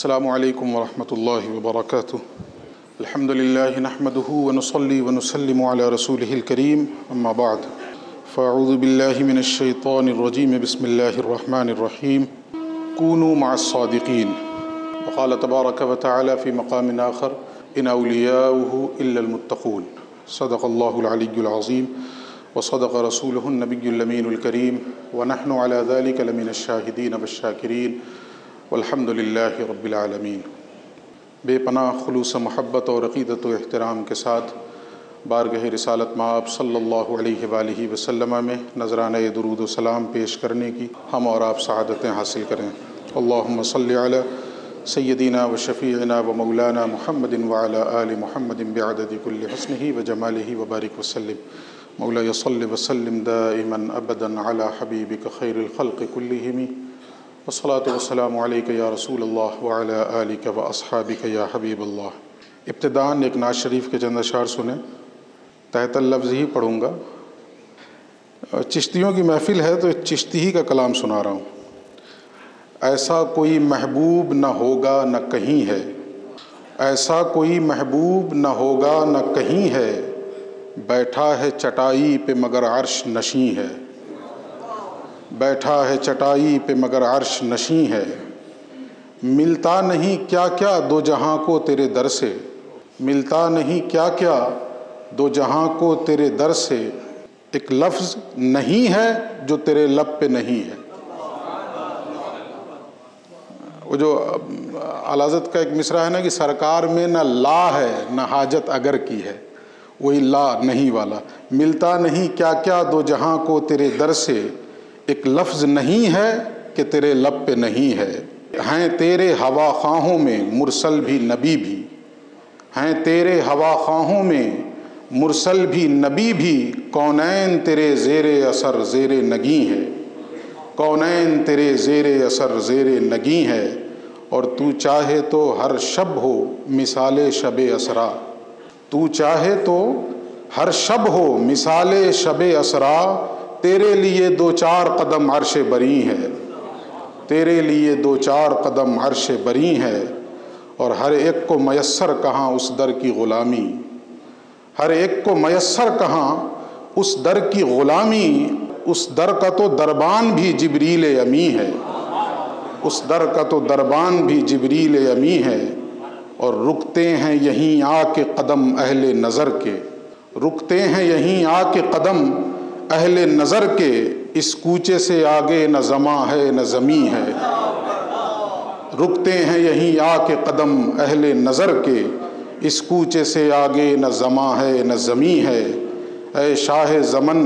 السلام علیکم ورحمۃ اللہ وبرکاتہ۔ الحمد للہ نحمده ونصلی ونسلم علی رسولہ الکریم، اما بعد فاعوذ باللہ من الشیطان الرجیم، بسم اللہ الرحمن الرحیم۔ کونوا مع الصادقین، وقال تبارک وتعالی فی مقام آخر ان اولیاؤہ الا المتقون۔ صدق اللہ العلی العظیم وصدق رسولہ النبی الامین الکریم، ونحن علی ذلک لمن الشاہدین والشاکرین، والحمد للہ رب العالمین۔ بے پناہ خلوص محبت اور عقیدت و احترام کے ساتھ بارگاہ رسالت مآب صلی اللہ علیہ وآلہ وسلم میں نذرانہ درود و سلام پیش کرنے کی ہم اور آپ سعادتیں حاصل کریں۔ اللہم صلی علی سیدنا و شفیعنا و مولانا محمد وعلی آل محمد بعدد کل حسنہ و جمالہ وبارک وسلم۔ مولا صلی وسلم دائما ابدا علی حبیبک خیر الخلق کلہم، والصلاة والسلام علیک یا رسول اللہ وعلی آلک و اصحابک یا حبیب اللہ۔ ابتداً ایک نعت شریف کے چند اشعار سنیں، تحت اللفظ ہی پڑھوں گا۔ چشتیوں کی محفل ہے تو چشتی ہی کا کلام سنا رہا ہوں۔ ایسا کوئی محبوب نہ ہوگا نہ کہیں ہے، ایسا کوئی محبوب نہ ہوگا نہ کہیں ہے، بیٹھا ہے چٹائی پہ مگر عرش نشیں ہے، بیٹھا ہے چٹائی پہ مگر عرش نشیں ہے، ملتا نہیں کیا کیا دو جہاں کو تیرے در سے، ملتا نہیں کیا کیا دو جہاں کو تیرے در سے، ایک لفظ نہیں ہے جو تیرے لب پہ نہیں ہے۔ وہ جو علازت کا ایک مصرع ہے نا کہ سرکار میں نہ لا ہے نہ حاجت اگر کی ہے، وہی لا نہیں والا۔ ملتا نہیں کیا کیا دو جہاں کو تیرے در سے، ایک لفظ نہیں ہے کہ تیرے لب پہ نہیں ہے۔ ہیں تیرے ہوا خواہوں میں مرسل بھی نبی بھی، ہیں تیرے ہوا خواہوں میں مرسل بھی نبی بھی، کونین تیرے زیر اثر زیر نگیں ہے، کونین تیرے زیر اثر زیر نگیں ہے، اور تو چاہے تو ہر شب ہو مثال شب اسرا، تو چاہے تو ہر شب ہو مثال شب اسرا، تیرے لیے دو چار قدم عرش بری ہے، تیرے لیے دو چار قدم عرش بری ہے، اور ہر ایک کو میسر کہاں اس در کی غلامی، ہر ایک کو میسر کہاں اس در کی غلامی، اس در کا تو دربان بھی جبریل امی ہے، اس در کا تو دربان بھی جبریل امی ہے، اور رکتے ہیں یہیں آ کے قدم اہل نظر کے، رکتے ہیں یہیں آ کے قدم اہل نظر کے، اس کوچے سے آگے نہ زماں ہے نہ زمیں ہے، رکتے ہیں یہیں آ کے قدم اہل نظر کے، اس کوچے سے آگے نہ زماں ہے نہ زمیں ہے، اے شاہ زمن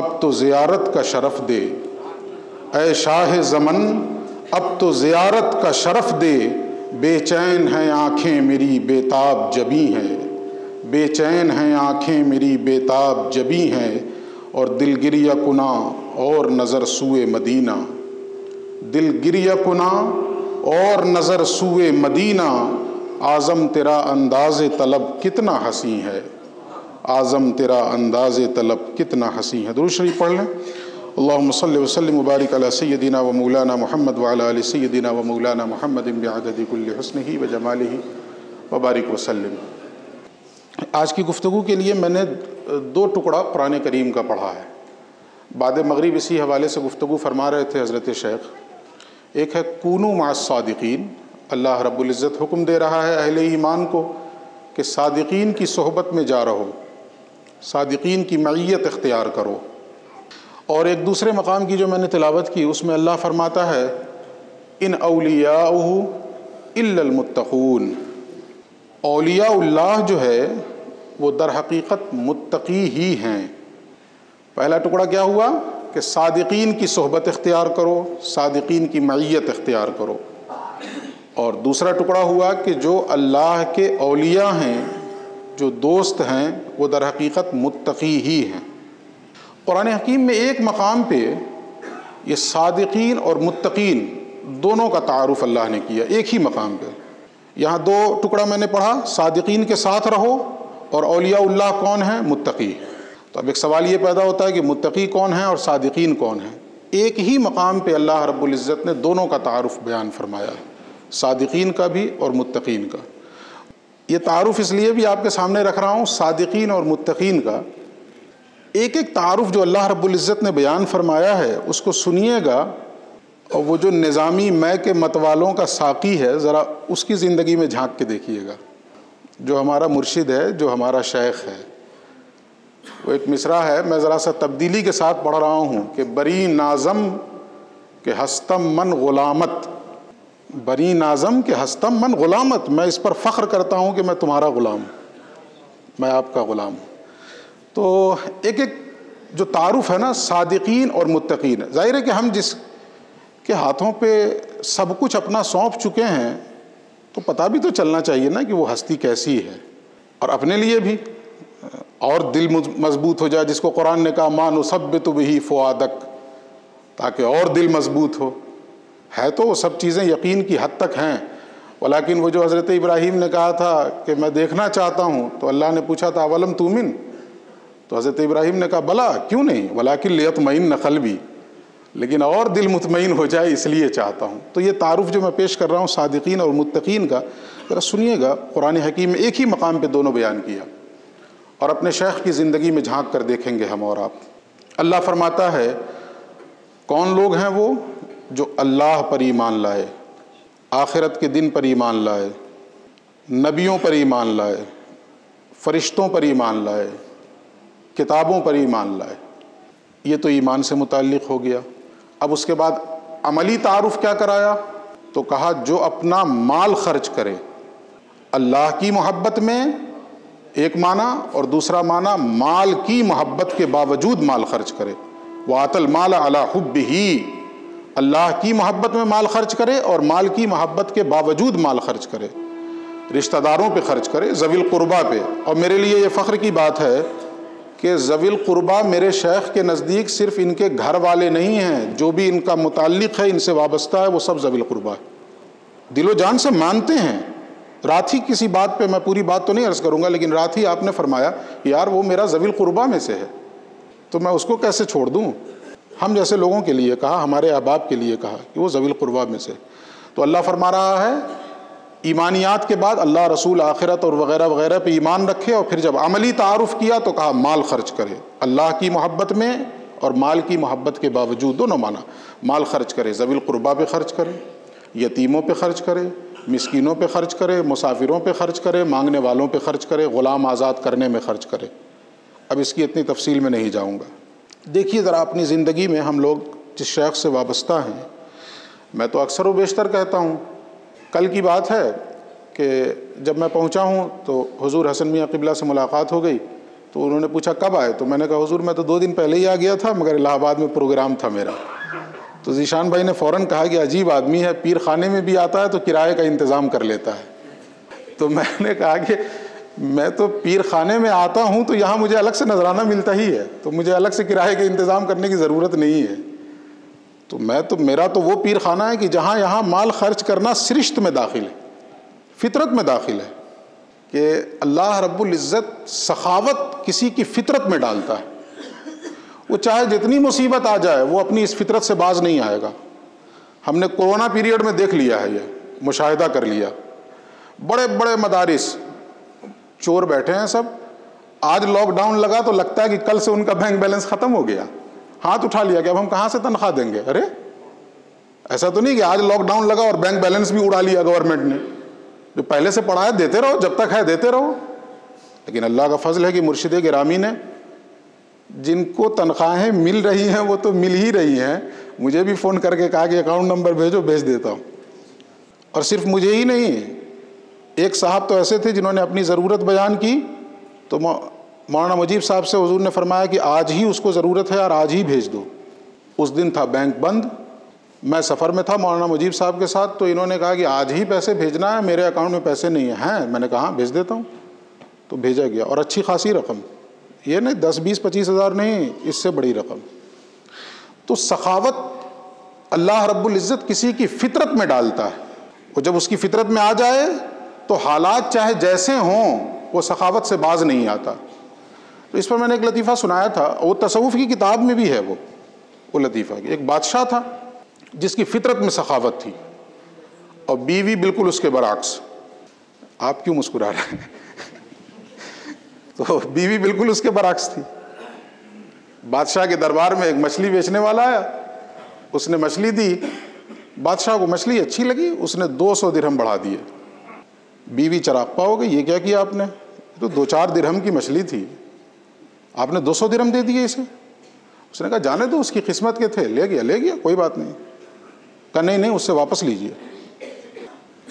اب تو زیارت کا شرف دے، اے شاہ زمن اب تو زیارت کا شرف دے، بے چین ہیں آنکھیں میری بے تاب جبیں ہیں، بے چین ہیں آنکھیں میری بے تاب جبیں ہیں، اور دل گریہ کنا اور نظر سوئے مدینہ، دل گریہ کنا اور نظر سوئے مدینہ، اعظم تیرا انداز طلب کتنا حسین ہے، اعظم تیرا انداز طلب کتنا حسین ہے۔ درود شریف پڑھ لیں۔ اللہم صلی وسلم وبارک علی سیدنا و مولانا محمد وعلی آل سیدنا و مولانا محمد بعدد کل حسنہ و جمالہ وبارک وسلم۔ آج کی گفتگو کے لیے میں نے دو ٹکڑا قرآن کریم کا پڑھا ہے۔ بعد مغرب اسی حوالے سے گفتگو فرما رہے تھے حضرت شیخ۔ ایک ہے کونوا مع الصادقین، اللہ رب العزت حکم دے رہا ہے اہل ایمان کو کہ صادقین کی صحبت میں جا رہو، صادقین کی معیت اختیار کرو۔ اور ایک دوسرے مقام کی جو میں نے تلاوت کی اس میں اللہ فرماتا ہے ان اولیاؤہ الا المتقون، اولیاء اللہ جو ہے وہ در حقیقت متقی ہی ہیں۔ پہلا ٹکڑا کیا ہوا کہ صادقین کی صحبت اختیار کرو، صادقین کی معیت اختیار کرو، اور دوسرا ٹکڑا ہوا کہ جو اللہ کے اولیاء ہیں، جو دوست ہیں، وہ در حقیقت متقی ہی ہیں۔ قرآن حکیم میں ایک مقام پہ یہ صادقین اور متقین دونوں کا تعارف اللہ نے کیا، ایک ہی مقام پہ۔ یہاں دو ٹکڑا میں نے پڑھا، صادقین کے ساتھ رہو، اور اولیاء اللہ کون ہیں؟ متقی۔ تو اب ایک سوال یہ پیدا ہوتا ہے کہ متقی کون ہیں اور صادقین کون ہیں؟ ایک ہی مقام پہ اللہ رب العزت نے دونوں کا تعارف بیان فرمایا۔ صادقین کا بھی اور متقین کا۔ یہ تعارف اس لیے بھی آپ کے سامنے رکھ رہا ہوں صادقین اور متقین کا۔ ایک ایک تعارف جو اللہ رب العزت نے بیان فرمایا ہے اس کو سنیے گا، اور وہ جو نظامی میں کے متوالوں کا ساقی ہے ذرا اس کی زندگی میں جھانک کے دیکھیے گا، جو ہمارا مرشد ہے، جو ہمارا شیخ ہے۔ وہ ایک مصرع ہے، میں ذرا سا تبدیلی کے ساتھ پڑھ رہا ہوں کہ بری نازم کہ ہستم من غلامت، بری نازم کہ ہستم من غلامت، میں اس پر فخر کرتا ہوں کہ میں تمہارا غلام ہوں، میں آپ کا غلام ہوں۔ تو ایک ایک جو تعارف ہے نا صادقین اور متقین، ظاہر ہے کہ ہم جس کے ہاتھوں پہ سب کچھ اپنا سونپ چکے ہیں تو پتہ بھی تو چلنا چاہیے نا کہ وہ ہستی کیسی ہے، اور اپنے لیے بھی اور دل مضبوط ہو جائے، جس کو قرآن نے کہا ما نثبت بہ فؤادک، تاکہ اور دل مضبوط ہو۔ ہے تو وہ سب چیزیں یقین کی حد تک ہیں، ولیکن وہ جو حضرت ابراہیم نے کہا تھا کہ میں دیکھنا چاہتا ہوں، تو اللہ نے پوچھا تھا اولم تؤمن، تو حضرت ابراہیم نے کہا بلا کیوں نہیں، ولیکن لیطمئن قلبی، لیکن اور دل مطمئن ہو جائے اس لیے چاہتا ہوں۔ تو یہ تعارف جو میں پیش کر رہا ہوں صادقین اور متقین کا، ذرا سنیے گا، قرآن حکیم میں ایک ہی مقام پہ دونوں بیان کیا، اور اپنے شیخ کی زندگی میں جھانک کر دیکھیں گے ہم اور آپ۔ اللہ فرماتا ہے کون لوگ ہیں وہ جو اللہ پر ایمان لائے، آخرت کے دن پر ایمان لائے، نبیوں پر ایمان لائے، فرشتوں پر ایمان لائے، کتابوں پر ایمان لائے۔ یہ تو ایمان سے متعلق ہو گیا۔ اب اس کے بعد عملی تعارف کیا کرایا؟ تو کہا جو اپنا مال خرچ کرے اللہ کی محبت میں، ایک معنی، اور دوسرا معنی مال کی محبت کے باوجود مال خرچ کرے۔ وَآتَى الْمَالَ عَلَى حُبِّهِ، اللہ کی محبت میں مال خرچ کرے اور مال کی محبت کے باوجود مال خرچ کرے، رشتہ داروں پہ خرچ کرے، ذوی القربہ پہ۔ اور میرے لیے یہ فخر کی بات ہے کہ ذوی القربہ میرے شیخ کے نزدیک صرف ان کے گھر والے نہیں ہیں، جو بھی ان کا متعلق ہے، ان سے وابستہ ہے، وہ سب ذوی القربہ ہے، دل و جان سے مانتے ہیں۔ رات ہی کسی بات پہ، میں پوری بات تو نہیں عرض کروں گا، لیکن رات ہی آپ نے فرمایا کہ یار وہ میرا ذوی القربہ میں سے ہے، تو میں اس کو کیسے چھوڑ دوں؟ ہم جیسے لوگوں کے لیے کہا، ہمارے احباب کے لیے کہا کہ وہ ذوی القربہ میں سے۔ تو اللہ فرما رہا ہے ایمانیات کے بعد اللہ، رسول، آخرت اور وغیرہ وغیرہ پہ ایمان رکھے، اور پھر جب عملی تعارف کیا تو کہا مال خرچ کرے، اللہ کی محبت میں اور مال کی محبت کے باوجود، دونوں معنی، مال خرچ کرے، ذوی القربہ پہ خرچ کرے، یتیموں پہ خرچ کرے، مسکینوں پہ خرچ کرے، مسافروں پہ خرچ کرے، مانگنے والوں پہ خرچ کرے، غلام آزاد کرنے میں خرچ کرے۔ اب اس کی اتنی تفصیل میں نہیں جاؤں گا۔ دیکھیے ذرا اپنی زندگی میں ہم لوگ جس شیخ سے وابستہ ہیں، میں تو اکثر و بیشتر کہتا ہوں، کل کی بات ہے کہ جب میں پہنچا ہوں تو حضور حسن میاں قبلہ سے ملاقات ہو گئی، تو انہوں نے پوچھا کب آئے، تو میں نے کہا حضور میں تو 2 دن پہلے ہی آ گیا تھا، مگر الہ آباد میں پروگرام تھا میرا۔ تو ذیشان بھائی نے فوراً کہا کہ عجیب آدمی ہے، پیر خانے میں بھی آتا ہے تو کرائے کا انتظام کر لیتا ہے۔ تو میں نے کہا کہ میں تو پیر خانے میں آتا ہوں تو یہاں مجھے الگ سے نذرانہ ملتا ہی ہے، تو مجھے الگ سے کرائے کا انتظام کرنے کی ضرورت نہیں ہے۔ تو میرا تو وہ پیر خانہ ہے کہ جہاں یہاں مال خرچ کرنا سرشت میں داخل ہے، فطرت میں داخل ہے، کہ اللہ رب العزت سخاوت کسی کی فطرت میں ڈالتا ہے۔ وہ چاہے جتنی مصیبت آ جائے وہ اپنی اس فطرت سے باز نہیں آئے گا۔ ہم نے کورونا پیریڈ میں دیکھ لیا ہے، یہ مشاہدہ کر لیا، بڑے بڑے مدارس چور بیٹھے ہیں سب، آج لاک ڈاؤن لگا تو لگتا ہے کہ کل سے ان کا بینک بیلنس ختم ہو گیا، ہاتھ اٹھا لیا کہ اب ہم کہاں سے تنخواہ دیں گے۔ ارے ایسا تو نہیں کہ آج لاک ڈاؤن لگا اور بینک بیلنس بھی اڑا لیا گورنمنٹ نے، جو پہلے سے پڑھا ہے دیتے رہو، جب تک ہے دیتے رہو۔ لیکن اللہ کا فضل ہے کہ مرشد گرامی نے جن کو تنخواہیں مل رہی ہیں وہ تو مل ہی رہی ہیں، مجھے بھی فون کر کے کہا کہ اکاؤنٹ نمبر بھیجو، بھیج دیتا ہوں۔ اور صرف مجھے ہی نہیں، ایک صاحب تو ایسے تھے جنہوں نے اپنی ضرورت بیان کی، تو مولانا مجیب صاحب سے حضور نے فرمایا کہ آج ہی اس کو ضرورت ہے اور آج ہی بھیج دو۔ اس دن تھا بینک بند، میں سفر میں تھا مولانا مجیب صاحب کے ساتھ، تو انہوں نے کہا کہ آج ہی پیسے بھیجنا ہے، میرے اکاؤنٹ میں پیسے نہیں ہیں۔ میں نے کہا ہاں بھیج دیتا ہوں، تو بھیجا گیا، اور اچھی خاصی رقم، یہ نہیں 10 20 25 ہزار نہیں، اس سے بڑی رقم۔ تو سخاوت اللہ رب العزت کسی کی فطرت میں ڈالتا ہے، اور جب اس کی فطرت میں آ جائے تو حالات چاہے جیسے ہوں وہ سخاوت سے باز نہیں آتا۔ تو اس پر میں نے ایک لطیفہ سنایا تھا، وہ تصوف کی کتاب میں بھی ہے وہ لطیفہ، ایک بادشاہ تھا جس کی فطرت میں سخاوت تھی، اور بیوی بالکل اس کے برعکس. آپ کیوں مسکرا رہے ہیں؟ تو بیوی بالکل اس کے برعکس تھی. بادشاہ کے دربار میں ایک مچھلی بیچنے والا آیا, اس نے مچھلی دی, بادشاہ کو مچھلی اچھی لگی, اس نے 200 درہم بڑھا دیے. بیوی چراغپا ہو گئی, یہ کیا کیا آپ نے؟ تو 2-4 درہم کی مچھلی تھی, آپ نے 200 درہم دے دیے اسے. اس نے کہا جانے دو, اس کی قسمت کے تھے, لے گیا کوئی بات نہیں. کہا نہیں اس سے واپس لیجئے.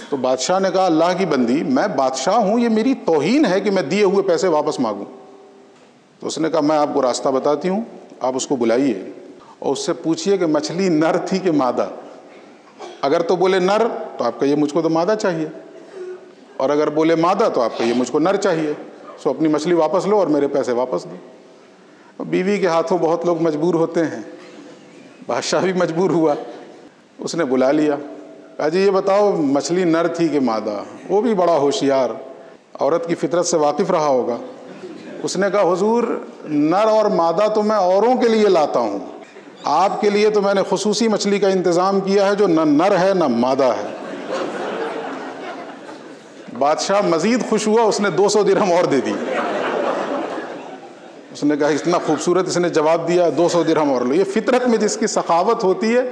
تو بادشاہ نے کہا اللہ کی بندی, میں بادشاہ ہوں, یہ میری توہین ہے کہ میں دیے ہوئے پیسے واپس مانگوں. تو اس نے کہا میں آپ کو راستہ بتاتی ہوں, آپ اس کو بلائیے اور اس سے پوچھئے کہ مچھلی نر تھی کہ مادہ. اگر تو بولے نر تو آپ کہیے مجھ کو تو مادہ چاہیے, اور اگر بولے مادہ تو آپ کہیے مجھ کو نر چاہیے. سو اپنی مچھلی واپس لو اور میرے پیسے واپس دو. بیوی کے ہاتھوں بہت لوگ مجبور ہوتے ہیں, بادشاہ بھی مجبور ہوا. اس نے بلا لیا, کہا جی یہ بتاؤ مچھلی نر تھی کہ مادہ؟ وہ بھی بڑا ہوشیار, عورت کی فطرت سے واقف رہا ہوگا. اس نے کہا حضور نر اور مادہ تو میں اوروں کے لیے لاتا ہوں, آپ کے لیے تو میں نے خصوصی مچھلی کا انتظام کیا ہے جو نہ نر ہے نہ مادہ ہے. بادشاہ مزید خوش ہوا, اس نے 200 درہم اور دے دی. اس نے کہا اتنا خوبصورت اس نے جواب دیا, 200 درہم اور لو. یہ فطرت میں جس کی سخاوت ہوتی ہے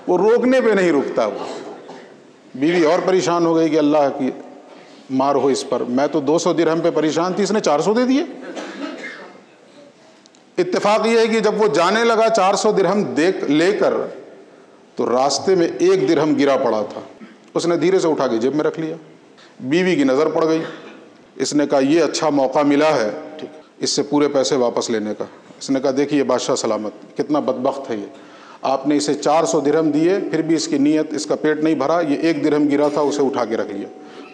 وہ روکنے پہ نہیں رکتا. وہ بیوی اور پریشان ہو گئی کہ اللہ کی مار ہو اس پر, میں تو 200 درہم پہ پریشان تھی, اس نے 400 دے دیے. اتفاق یہ ہے کہ جب وہ جانے لگا 400 درہم لے کر, تو راستے میں 1 درہم گرا پڑا تھا. اس نے دھیرے سے اٹھا کے جیب میں رکھ لیا. بیوی کی نظر پڑ گئی, اس نے کہا یہ اچھا موقع ملا ہے اس سے پورے پیسے واپس لینے کا. اس نے کہا دیکھیے بادشاہ سلامت, کتنا بدبخت ہے یہ, آپ نے اسے 400 درہم دیے پھر بھی اس کی نیت, اس کا پیٹ نہیں بھرا, یہ 1 درہم گرا تھا اسے اٹھا کے رکھ لیا.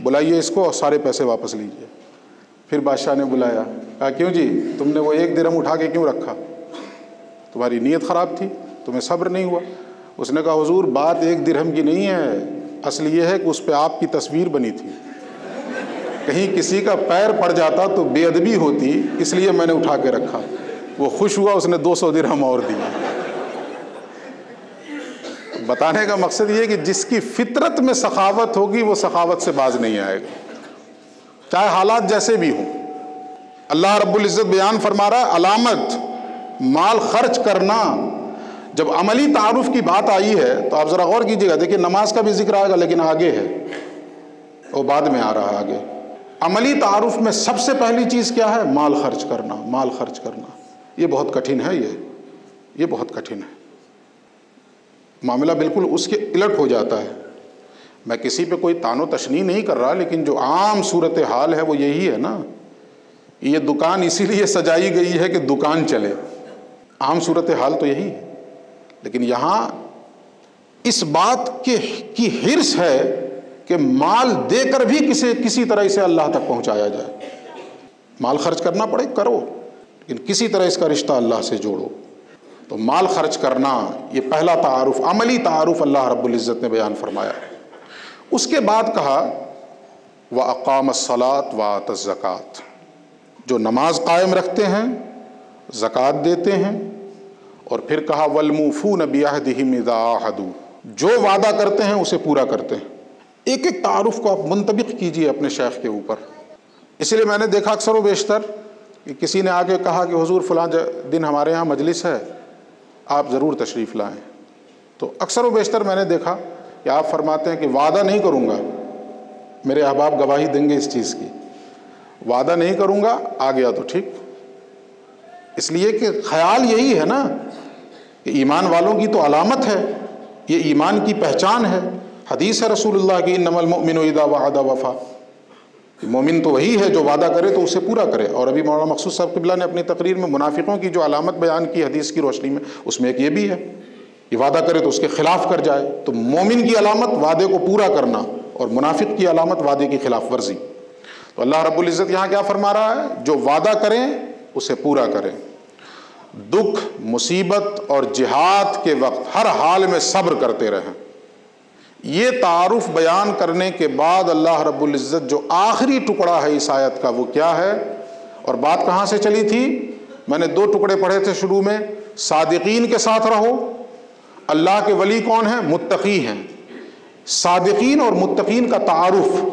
بلائیے اس کو اور سارے پیسے واپس لیجیے. پھر بادشاہ نے بلایا, کہا کیوں جی تم نے وہ 1 درہم اٹھا کے کیوں رکھا؟ تمہاری نیت خراب تھی, تمہیں صبر نہیں ہوا. اس نے کہا حضور بات 1 درہم کی نہیں ہے, اصل یہ ہے کہ اس پہ آپ کی تصویر بنی تھی, کہیں کسی کا پیر پڑ جاتا تو بے ادبی ہوتی, اس لیے میں نے اٹھا کے رکھا. وہ خوش ہوا, اس نے 200 درہم اور دیے. بتانے کا مقصد یہ ہے کہ جس کی فطرت میں سخاوت ہوگی وہ سخاوت سے باز نہیں آئے گا, چاہے حالات جیسے بھی ہوں. اللہ رب العزت بیان فرما رہا ہے علامت مال خرچ کرنا. جب عملی تعارف کی بات آئی ہے تو آپ ذرا غور کیجیے گا, دیکھیے نماز کا بھی ذکر آئے گا لیکن آگے ہے, وہ بعد میں آ رہا ہے آگے. عملی تعارف میں سب سے پہلی چیز کیا ہے؟ مال خرچ کرنا. مال خرچ کرنا یہ بہت کٹھن ہے, یہ بہت کٹھن ہے. معاملہ بالکل اس کے الٹ ہو جاتا ہے. میں کسی پہ کوئی تان و تشنیع نہیں کر رہا, لیکن جو عام صورتحال ہے وہ یہی ہے نا. یہ دکان اسی لیے سجائی گئی ہے کہ دکان چلے, عام صورتحال تو یہی ہے. لیکن یہاں اس بات کی حرص ہے کہ مال دے کر بھی کسی طرح اسے اللہ تک پہنچایا جائے. مال خرچ کرنا پڑے کرو, لیکن کسی طرح اس کا رشتہ اللہ سے جوڑو. تو مال خرچ کرنا یہ پہلا تعارف, عملی تعارف اللہ رب العزت نے بیان فرمایا. اس کے بعد کہا وَأَقَامَ الصَّلَاةَ وَآتَى الزَّكَاةَ, جو نماز قائم رکھتے ہیں, زکوٰۃ دیتے ہیں, اور پھر کہا وَالْمُوفُونَ بِعَهْدِهِمْ إِذَا عَاهَدُوا, جو وعدہ کرتے ہیں اسے پورا کرتے ہیں. ایک ایک تعارف کو آپ منطبق کیجئے اپنے شیخ کے اوپر. اس لیے میں نے دیکھا اکثر و بیشتر کہ کسی نے آگے کہا کہ حضور فلاں دن ہمارے یہاں مجلس ہے, آپ ضرور تشریف لائیں. تو اکثر و بیشتر میں نے دیکھا کہ آپ فرماتے ہیں کہ وعدہ نہیں کروں گا, میرے احباب گواہی دیں گے اس چیز کی, وعدہ نہیں کروں گا, آ گیا تو ٹھیک. اس لیے کہ خیال یہی ہے نا کہ ایمان والوں کی تو علامت ہے, یہ ایمان کی پہچان ہے. حدیث ہے رسول اللہ کی انما المؤمن اذا وعد وفا, مومن تو وہی ہے جو وعدہ کرے تو اسے پورا کرے. اور ابھی مولانا مقصود صاحب قبلہ نے اپنی تقریر میں منافقوں کی جو علامت بیان کی حدیث کی روشنی میں, اس میں ایک یہ بھی ہے کہ وعدہ کرے تو اس کے خلاف کر جائے. تو مومن کی علامت وعدے کو پورا کرنا, اور منافق کی علامت وعدے کی خلاف ورزی. تو اللہ رب العزت یہاں کیا فرما رہا ہے؟ جو وعدہ کریں اسے پورا کریں. دکھ مصیبت اور جہاد کے وقت ہر حال میں صبر کرتے رہیں. یہ تعارف بیان کرنے کے بعد اللہ رب العزت جو آخری ٹکڑا ہے اس آیت کا وہ کیا ہے؟ اور بات کہاں سے چلی تھی؟ میں نے 2 ٹکڑے پڑھے تھے شروع میں. صادقین کے ساتھ رہو. اللہ کے ولی کون ہیں؟ متقی ہیں. صادقین اور متقین کا تعارف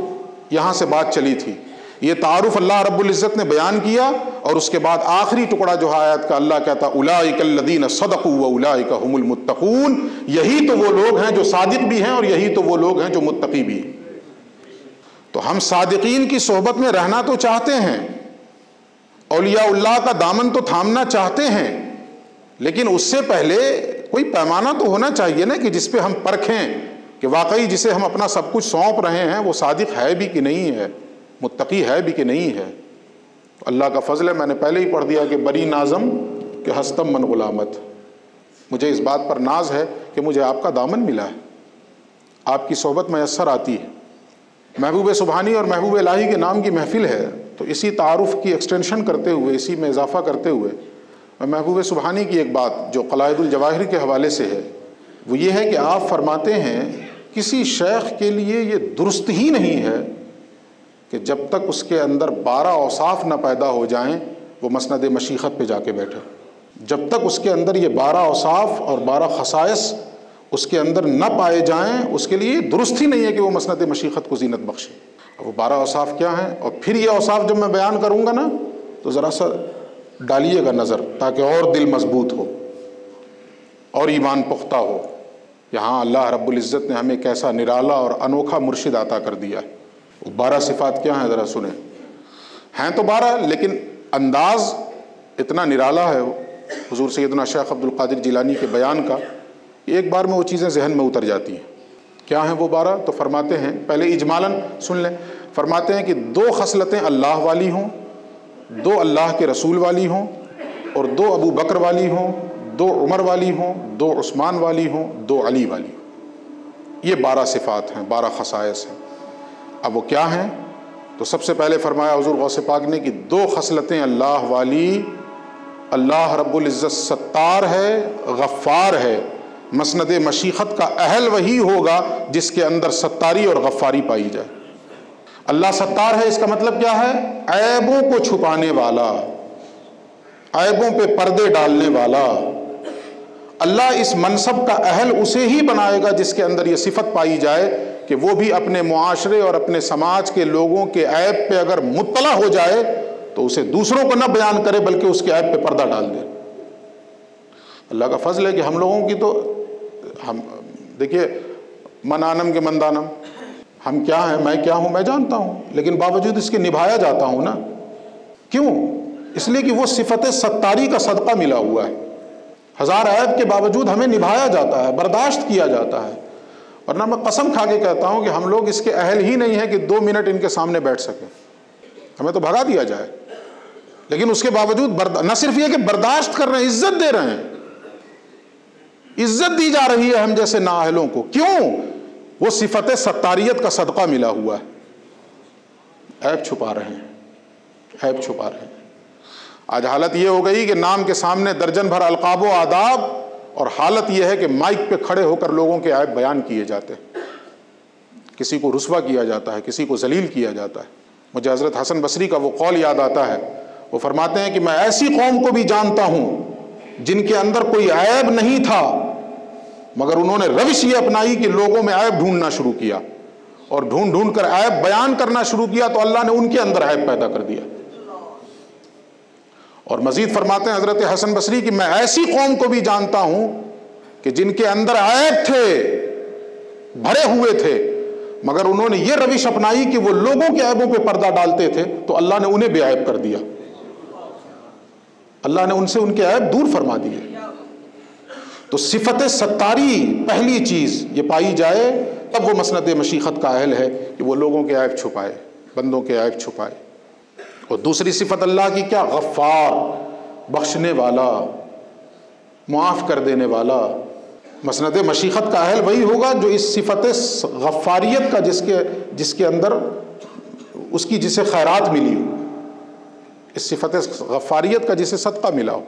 یہاں سے بات چلی تھی. یہ تعارف اللہ رب العزت نے بیان کیا، اور اس کے بعد آخری ٹکڑا جو آیت کا اللہ کہتا اولئک الذین صدقوا واولئک هم المتقون، یہی تو وہ لوگ ہیں جو صادق بھی ہیں اور یہی تو وہ لوگ ہیں جو متقی بھی ہیں. تو ہم صادقین کی صحبت میں رہنا تو چاہتے ہیں، اولیاء اللہ کا دامن تو تھامنا چاہتے ہیں، لیکن اس سے پہلے کوئی پیمانہ تو ہونا چاہیے نا کہ جس پہ ہم پرکھیں کہ واقعی جسے ہم اپنا سب کچھ سونپ رہے ہیں وہ صادق ہے بھی کہ نہیں ہے، متقی ہے بھی کہ نہیں ہے. اللہ کا فضل ہے، میں نے پہلے ہی پڑھ دیا کہ بری نازم کہ ہستم من غلامت، مجھے اس بات پر ناز ہے کہ مجھے آپ کا دامن ملا ہے، آپ کی صحبت میسر آتی ہے. محبوب سبحانی اور محبوب الہی کے نام کی محفل ہے، تو اسی تعارف کی ایکسٹینشن کرتے ہوئے، اسی میں اضافہ کرتے ہوئے میں محبوب سبحانی کی ایک بات جو قلائد الجواہر کے حوالے سے ہے وہ یہ ہے کہ آپ فرماتے ہیں کسی شیخ کے لیے یہ درست ہی نہیں ہے کہ جب تک اس کے اندر 12 اوصاف نہ پیدا ہو جائیں وہ مسند مشیخت پہ جا کے بیٹھے. جب تک اس کے اندر یہ 12 اوصاف اور 12 خصائص اس کے اندر نہ پائے جائیں اس کے لیے درست ہی نہیں ہے کہ وہ مسند مشیخت کو زینت بخشے. وہ 12 اوصاف کیا ہیں، اور پھر یہ اوصاف جب میں بیان کروں گا نا تو ذرا سا ڈالیے گا نظر تاکہ اور دل مضبوط ہو اور ایمان پختہ ہو. یہاں اللہ رب العزت نے ہمیں کیسا نرالا اور انوکھا مرشد عطا کر دیا ہے. وہ 12 صفات کیا ہیں ذرا سنیں. ہیں تو 12 لیکن انداز اتنا نرالا ہے حضور سیدنا شیخ عبد القادر جیلانی کے بیان کا، ایک بار میں وہ چیزیں ذہن میں اتر جاتی ہیں. کیا ہیں وہ 12؟ تو فرماتے ہیں، پہلے اجمالاً سن لیں، فرماتے ہیں کہ 2 خصلتیں اللہ والی ہوں، 2 اللہ کے رسول والی ہوں، اور 2 ابو بکر والی ہوں، 2 عمر والی ہوں، 2 عثمان والی ہوں، 2 علی والی ہوں. یہ 12 صفات ہیں، 12 خصائص ہیں. اب وہ کیا ہیں؟ تو سب سے پہلے فرمایا حضور غوث پاک نے کہ 2 خصلتیں اللہ والی، اللہ رب العزت ستار ہے، غفار ہے. مسند مشیخت کا اہل وہی ہوگا جس کے اندر ستاری اور غفاری پائی جائے. اللہ ستار ہے، اس کا مطلب کیا ہے؟ عیبوں کو چھپانے والا، عیبوں پہ پردے ڈالنے والا. اللہ اس منصب کا اہل اسے ہی بنائے گا جس کے اندر یہ صفت پائی جائے کہ وہ بھی اپنے معاشرے اور اپنے سماج کے لوگوں کے عیب پہ اگر مطلع ہو جائے تو اسے دوسروں کو نہ بیان کرے بلکہ اس کے عیب پہ پردہ ڈال دے. اللہ کا فضل ہے کہ ہم لوگوں کی تو ہم دیکھیے من آنم کے مندانم، ہم کیا ہیں، میں کیا ہوں میں جانتا ہوں، لیکن باوجود اس کے نبھایا جاتا ہوں نا. کیوں؟ اس لیے کہ وہ صفت ستاری کا صدقہ ملا ہوا ہے. 1000 عیب کے باوجود ہمیں نبھایا جاتا ہے، برداشت کیا جاتا ہے. ورنہ میں قسم کھا کے کہتا ہوں کہ ہم لوگ اس کے اہل ہی نہیں ہیں کہ 2 منٹ ان کے سامنے بیٹھ سکیں. ہمیں تو بھگا دیا جائے، لیکن اس کے باوجود نہ صرف یہ کہ برداشت کر رہے ہیں، عزت دے رہے ہیں. عزت دی جا رہی ہے ہم جیسے نااہلوں کو. کیوں؟ وہ صفت ستاریت کا صدقہ ملا ہوا ہے. عیب چھپا رہے ہیں، عیب چھپا رہے ہیں. آج حالت یہ ہو گئی کہ نام کے سامنے درجن بھر القاب و آداب، اور حالت یہ ہے کہ مائک پہ کھڑے ہو کر لوگوں کے عیب بیان کیے جاتے ہیں. کسی کو رسوا کیا جاتا ہے، کسی کو ذلیل کیا جاتا ہے. مجھے حضرت حسن بصری کا وہ قول یاد آتا ہے، وہ فرماتے ہیں کہ میں ایسی قوم کو بھی جانتا ہوں جن کے اندر کوئی عیب نہیں تھا، مگر انہوں نے روش یہ اپنائی کہ لوگوں میں عیب ڈھونڈنا شروع کیا، اور ڈھونڈ ڈھونڈ کر عیب بیان کرنا شروع کیا تو اللہ نے ان کے اندر عیب پیدا کر دیا. اور مزید فرماتے ہیں حضرت حسن بصری کہ میں ایسی قوم کو بھی جانتا ہوں کہ جن کے اندر عیب تھے، بھرے ہوئے تھے، مگر انہوں نے یہ روش اپنائی کہ وہ لوگوں کے عیبوں پہ پردہ ڈالتے تھے تو اللہ نے انہیں بے عیب کر دیا. اللہ نے ان سے ان کے عیب دور فرما دیے. تو صفت ستاری پہلی چیز یہ پائی جائے تب وہ مسند مشیخت کا اہل ہے کہ وہ لوگوں کے عیب چھپائے، بندوں کے عیب چھپائے. اور دوسری صفت اللہ کی کیا؟ غفار، بخشنے والا، معاف کر دینے والا. مسند مشیخت کا اہل وہی ہوگا جو اس صفت غفاریت کا جس کے اندر اس کی جسے خیرات ملی ہو، اس صفت غفاریت کا جسے صدقہ ملا ہو.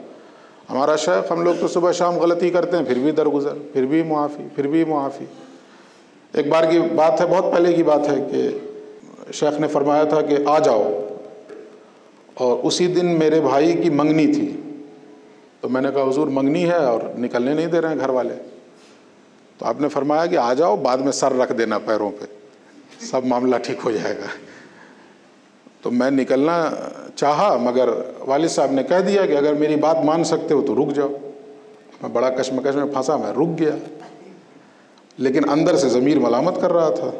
ہمارا شیخ، ہم لوگ تو صبح شام غلطی کرتے ہیں پھر بھی درگزر، پھر بھی معافی، پھر بھی معافی. ایک بار کی بات ہے، بہت پہلے کی بات ہے، کہ شیخ نے فرمایا تھا کہ آ جاؤ، اور اسی دن میرے بھائی کی منگنی تھی. تو میں نے کہا حضور منگنی ہے اور نکلنے نہیں دے رہے ہیں گھر والے. تو تو آپ نے فرمایا کہ آ جاؤ، بعد میں سر رکھ دینا پیروں پہ، سب معاملہ ٹھیک ہو جائے گا۔ تو میں نکلنا چاہا، مگر والد صاحب نے کہہ دیا کہ اگر میری بات مان سکتے ہو تو رک جاؤ۔ میں بڑا کشمکش میں پھنسا، میں رک گیا، لیکن اندر سے ضمیر ملامت کر رہا تھا۔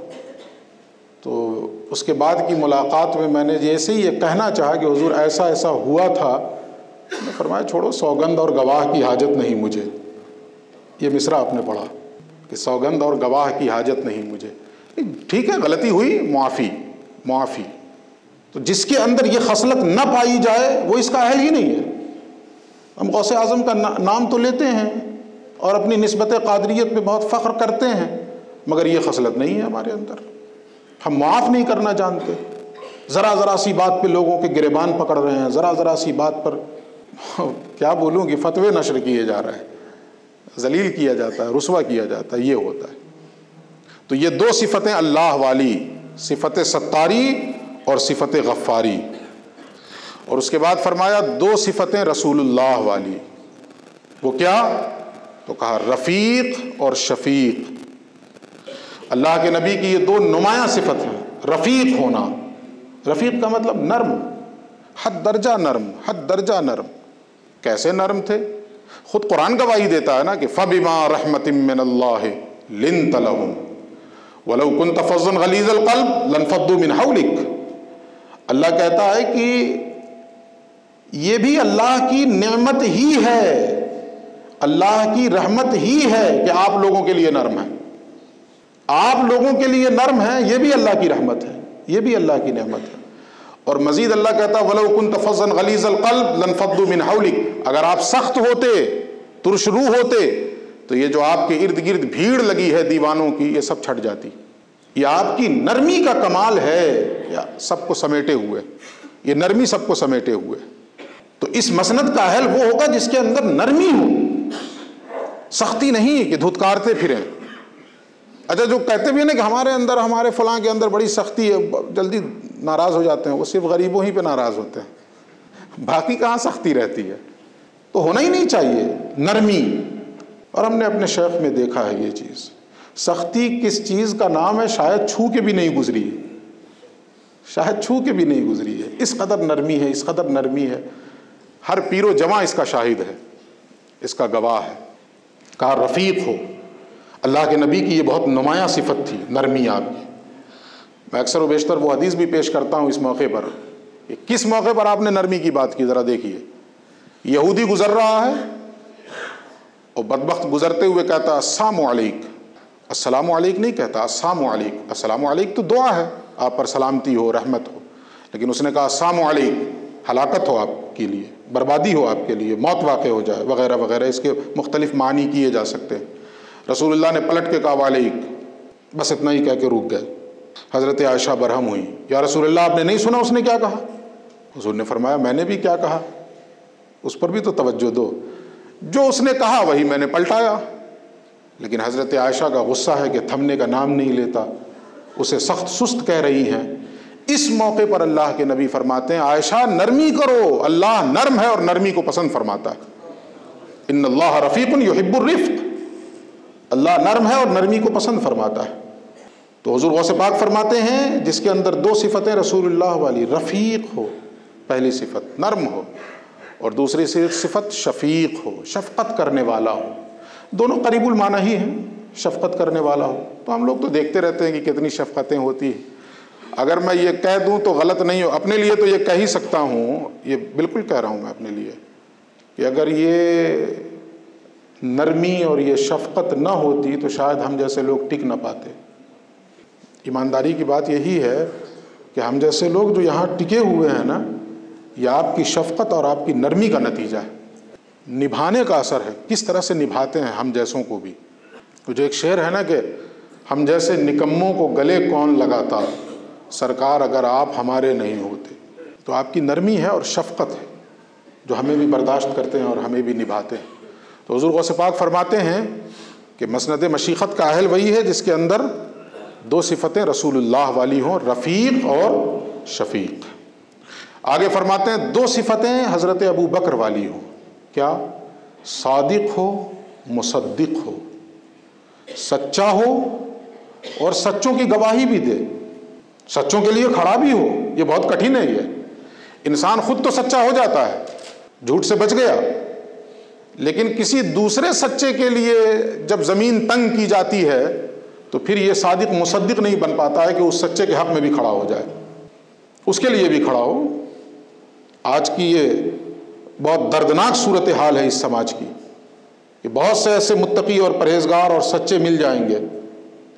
تو اس کے بعد کی ملاقات میں میں نے جیسے ہی یہ کہنا چاہا کہ حضور ایسا ایسا ہوا تھا، میں نے فرمایا چھوڑو، سوگند اور گواہ کی حاجت نہیں مجھے۔ یہ مصرع آپ نے پڑھا کہ سوگند اور گواہ کی حاجت نہیں مجھے۔ ٹھیک ہے، غلطی ہوئی، معافی۔ تو جس کے اندر یہ خصلت نہ پائی جائے وہ اس کا اہل ہی نہیں ہے۔ ہم غوث اعظم کا نام تو لیتے ہیں اور اپنی نسبت قادریت پہ بہت فخر کرتے ہیں، مگر یہ خصلت نہیں ہے ہمارے اندر۔ ہم معاف نہیں کرنا جانتے، ذرا سی بات پہ لوگوں کے گریبان پکڑ رہے ہیں، ذرا سی بات پر کیا بولوں کہ فتوے نشر کیے جا رہے ہیں، ذلیل کیا جاتا ہے، رسوا کیا جاتا ہے، یہ ہوتا ہے۔ تو یہ دو صفتیں اللہ والی، صفت ستاری اور صفت غفاری۔ اور اس کے بعد فرمایا دو صفتیں رسول اللہ والی، وہ کیا؟ تو کہا رفیق اور شفیق۔ اللہ کے نبی کی یہ دو نمایاں صفت ہیں۔ رفیق ہونا، رفیق کا مطلب نرم، حد درجہ نرم۔ کیسے نرم تھے؟ خود قرآن گواہی دیتا ہے نا کہ فَبِمَا رَحْمَةٍ مِّنَ اللَّهِ لِنْتَ لَهُمْ وَلَوْ كُنْتَ فَظًّا غَلِيظَ الْقَلْبِ لَانفَضُّوا مِنْ حَوْلِكَ۔ اللہ کہتا ہے کہ یہ بھی اللہ کی نعمت ہی ہے، اللہ کی رحمت ہی ہے کہ آپ لوگوں کے لیے نرم ہے۔ آپ لوگوں کے لیے نرم ہے، یہ بھی اللہ کی رحمت ہے، یہ بھی اللہ کی نعمت ہے۔ اور مزید اللہ کہتا ہے وَلَوْ كُنْتَ فَظًّا غَلِيظَ الْقَلْبِ لَانفَضُّوا مِنْ حَوْلِكَ۔ اگر آپ سخت ہوتے، ترش روح ہوتے، تو یہ جو آپ کے ارد گرد بھیڑ لگی ہے دیوانوں کی، یہ سب چھٹ جاتی۔ یہ آپ کی نرمی کا کمال ہے، یا سب کو سمیٹے ہوئے، یہ نرمی سب کو سمیٹے ہوئے۔ تو اس مسند کا اہل وہ ہوگا جس کے اندر نرمی ہو، سختی نہیں کہ دھتکارتے پھریں۔ اچھا، جو کہتے بھی ہیں نا کہ ہمارے فلاں کے اندر بڑی سختی ہے، جلدی ناراض ہو جاتے ہیں، وہ صرف غریبوں ہی پہ ناراض ہوتے ہیں، باقی کہاں سختی رہتی ہے۔ تو ہونا ہی نہیں چاہیے نرمی۔ اور ہم نے اپنے شیخ میں دیکھا ہے یہ چیز، سختی کس چیز کا نام ہے شاید چھو کے بھی نہیں گزری ہے، شاید چھو کے بھی نہیں گزری ہے، اس قدر نرمی ہے، اس قدر نرمی ہے۔ ہر پیر و جماع اس کا شاہد ہے، اس کا گواہ ہے۔ کہا رفیق ہو۔ اللہ کے نبی کی یہ بہت نمایاں صفت تھی، نرمی آپ کی۔ میں اکثر و بیشتر وہ حدیث بھی پیش کرتا ہوں اس موقع پر کہ کس موقع پر آپ نے نرمی کی بات کی، ذرا دیکھیے۔ یہودی گزر رہا ہے اور بدبخت گزرتے ہوئے کہتا السلام علیک، السلام علیک نہیں کہتا، السلام علیک۔ السلام علیک تو دعا ہے، آپ پر سلامتی ہو، رحمت ہو، لیکن اس نے کہا السلام علیک، ہلاکت ہو آپ کے لیے، بربادی ہو آپ کے لیے، موت واقع ہو جائے وغیرہ وغیرہ، اس کے مختلف معنی کیے جا سکتے ہیں۔ رسول اللہ نے پلٹ کے کہا وعلیک، بس اتنا ہی کہہ کے رک گئے۔ حضرت عائشہ برہم ہوئی، یا رسول اللہ آپ نے نہیں سنا اس نے کیا کہا؟ حضور نے فرمایا میں نے بھی کیا کہا، اس پر بھی تو توجہ دو، جو اس نے کہا وہی میں نے پلٹایا۔ لیکن حضرت عائشہ کا غصہ ہے کہ تھمنے کا نام نہیں لیتا، اسے سخت سست کہہ رہی ہیں۔ اس موقع پر اللہ کے نبی فرماتے ہیں عائشہ نرمی کرو، اللہ نرم ہے اور نرمی کو پسند فرماتا ہے۔ ان اللہ رفیق یحب الرفق، اللہ نرم ہے اور نرمی کو پسند فرماتا ہے۔ تو حضور غوث پاک فرماتے ہیں جس کے اندر دو صفتیں رسول اللہ والی، رفیق ہو، پہلی صفت نرم ہو، اور دوسری صفت شفیق ہو، شفقت کرنے والا ہو۔ دونوں قریب المعنی ہی ہیں، شفقت کرنے والا ہو۔ تو ہم لوگ تو دیکھتے رہتے ہیں کہ کتنی شفقتیں ہوتی ہیں۔ اگر میں یہ کہہ دوں تو غلط نہیں ہو، اپنے لیے تو یہ کہہ ہی سکتا ہوں، یہ بالکل کہہ رہا ہوں میں اپنے لیے، کہ اگر یہ نرمی اور یہ شفقت نہ ہوتی تو شاید ہم جیسے لوگ ٹک نہ پاتے۔ ایمانداری کی بات یہی ہے کہ ہم جیسے لوگ جو یہاں ٹکے ہوئے ہیں نا، یہ آپ کی شفقت اور آپ کی نرمی کا نتیجہ ہے، نبھانے کا اثر ہے، کس طرح سے نبھاتے ہیں ہم جیسوں کو بھی۔ جو ایک شعر ہے نا کہ ہم جیسے نکموں کو گلے کون لگاتا، سرکار اگر آپ ہمارے نہیں ہوتے۔ تو آپ کی نرمی ہے اور شفقت ہے جو ہمیں بھی برداشت کرتے ہیں اور ہمیں بھی نبھاتے ہیں۔ تو حضور غوث پاک فرماتے ہیں کہ مسند مشیخت کا اہل وہی ہے جس کے اندر دو صفتیں رسول اللہ والی ہوں، رفیق اور شفیق۔ آگے فرماتے ہیں دو صفتیں حضرت ابو بکر والی ہوں، کیا؟ صادق ہو، مصدق ہو۔ سچا ہو اور سچوں کی گواہی بھی دے، سچوں کے لیے کھڑا بھی ہو۔ یہ بہت کٹھن ہے۔ یہ انسان خود تو سچا ہو جاتا ہے، جھوٹ سے بچ گیا، لیکن کسی دوسرے سچے کے لیے جب زمین تنگ کی جاتی ہے تو پھر یہ صادق مصدق نہیں بن پاتا ہے کہ اس سچے کے حق میں بھی کھڑا ہو جائے، اس کے لیے بھی کھڑا ہو۔ آج کی یہ بہت دردناک صورتحال ہے اس سماج کی کہ بہت سے ایسے متقی اور پرہیزگار اور سچے مل جائیں گے،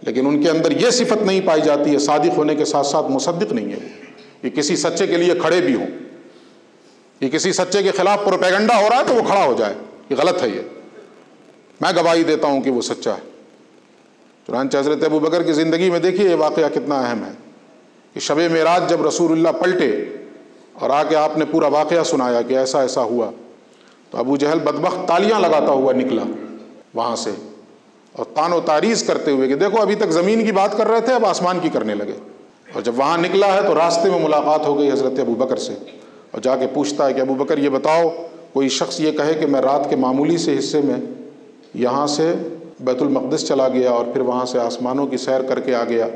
لیکن ان کے اندر یہ صفت نہیں پائی جاتی ہے، صادق ہونے کے ساتھ ساتھ مصدق نہیں ہے۔ یہ کسی سچے کے لیے کھڑے بھی ہوں، یہ کسی سچے کے خلاف پروپیگنڈا ہو رہا ہے تو وہ کھڑا ہو جائے، یہ غلط ہے۔ یہ میں گواہی دیتا ہوں کہ وہ سچا ہے۔ چنانچہ حضرت ابوبکر کی زندگی میں دیکھیے یہ واقعہ کتنا اہم ہے کہ شب معراج جب رسول اللہ پلٹے اور آ کے آپ نے پورا واقعہ سنایا کہ ایسا ایسا ہوا، تو ابو جہل بدبخت تالیاں لگاتا ہوا نکلا وہاں سے اور طعن و تعریض کرتے ہوئے کہ دیکھو ابھی تک زمین کی بات کر رہے تھے، اب آسمان کی کرنے لگے۔ اور جب وہاں نکلا ہے تو راستے میں ملاقات ہو گئی حضرت ابوبکر سے، اور جا کے پوچھتا ہے کہ ابوبکر یہ بتاؤ، کوئی شخص یہ کہے کہ میں رات کے معمولی سے حصے میں یہاں سے بیت المقدس چلا گیا اور پھر وہاں سے آسمانوں کی سیر کر کے آ گیا،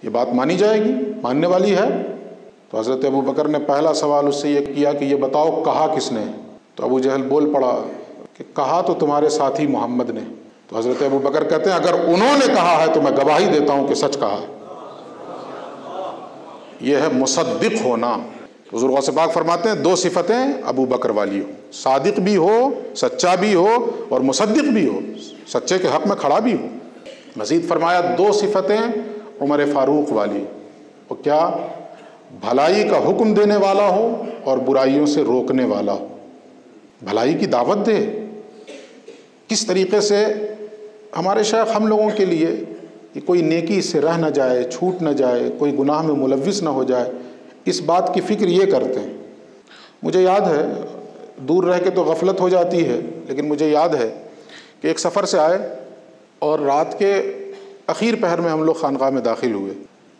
یہ بات مانی جائے گی، ماننے والی ہے؟ تو حضرت ابوبکر نے پہلا سوال اس سے یہ کیا کہ یہ بتاؤ کہا کس نے؟ تو ابو جہل بول پڑا کہ کہا تو تمہارے ساتھی محمد نے۔ تو حضرت ابوبکر کہتے ہیں اگر انہوں نے کہا ہے تو میں گواہی دیتا ہوں کہ سچ کہا ہے۔ یہ ہے مصدق ہونا۔ حضور غوث پاک فرماتے ہیں دو صفتیں ابو بکر والی ہو، صادق بھی ہو، سچا بھی ہو، اور مصدق بھی ہو، سچے کے حق میں کھڑا بھی ہو۔ مزید فرمایا دو صفتیں عمر فاروق والی، وہ کیا؟ بھلائی کا حکم دینے والا ہو اور برائیوں سے روکنے والا ہو، بھلائی کی دعوت دے۔ کس طریقے سے ہمارے شیخ ہم لوگوں کے لیے کہ کوئی نیکی سے رہ نہ جائے، چھوٹ نہ جائے، کوئی گناہ میں ملوث نہ ہو جائے، اس بات کی فکر یہ کرتے ہیں۔ مجھے یاد ہے، دور رہ کے تو غفلت ہو جاتی ہے، لیکن مجھے یاد ہے کہ ایک سفر سے آئے اور رات کے اخیر پہر میں ہم لوگ خانقاہ میں داخل ہوئے۔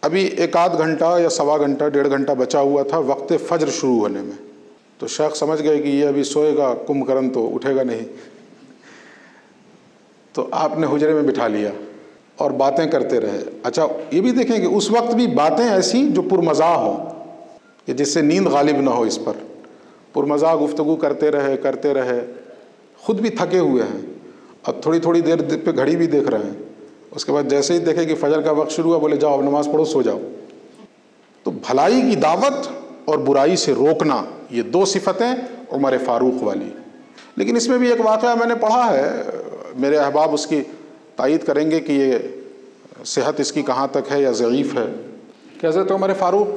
ابھی ایک آدھ گھنٹہ یا سوا گھنٹہ، 1.5 گھنٹہ بچا ہوا تھا وقت فجر شروع ہونے میں۔ تو شیخ سمجھ گئے کہ یہ ابھی سوئے گا کمبکرن تو اٹھے گا نہیں، تو آپ نے حجرے میں بٹھا لیا اور باتیں کرتے رہے۔ اچھا یہ بھی دیکھیں کہ اس وقت بھی باتیں ایسی جو پرمزاح ہوں کہ جس سے نیند غالب نہ ہو اس پر، پرمزاح گفتگو کرتے رہے، خود بھی تھکے ہوئے ہیں، اب تھوڑی تھوڑی دیر پہ گھڑی بھی دیکھ رہے ہیں۔ اس کے بعد جیسے ہی دیکھے کہ فجر کا وقت شروع ہوا، بولے جاؤ اب نماز پڑھو، سو جاؤ۔ تو بھلائی کی دعوت اور برائی سے روکنا، یہ دو صفتیں عمر فاروق والی۔ لیکن اس میں بھی ایک واقعہ میں نے پڑھا ہے، میرے احباب اس کی تائید کریں گے کہ یہ صحت اس کی کہاں تک ہے یا ضعیف ہے، کہ حضرت عمر فاروق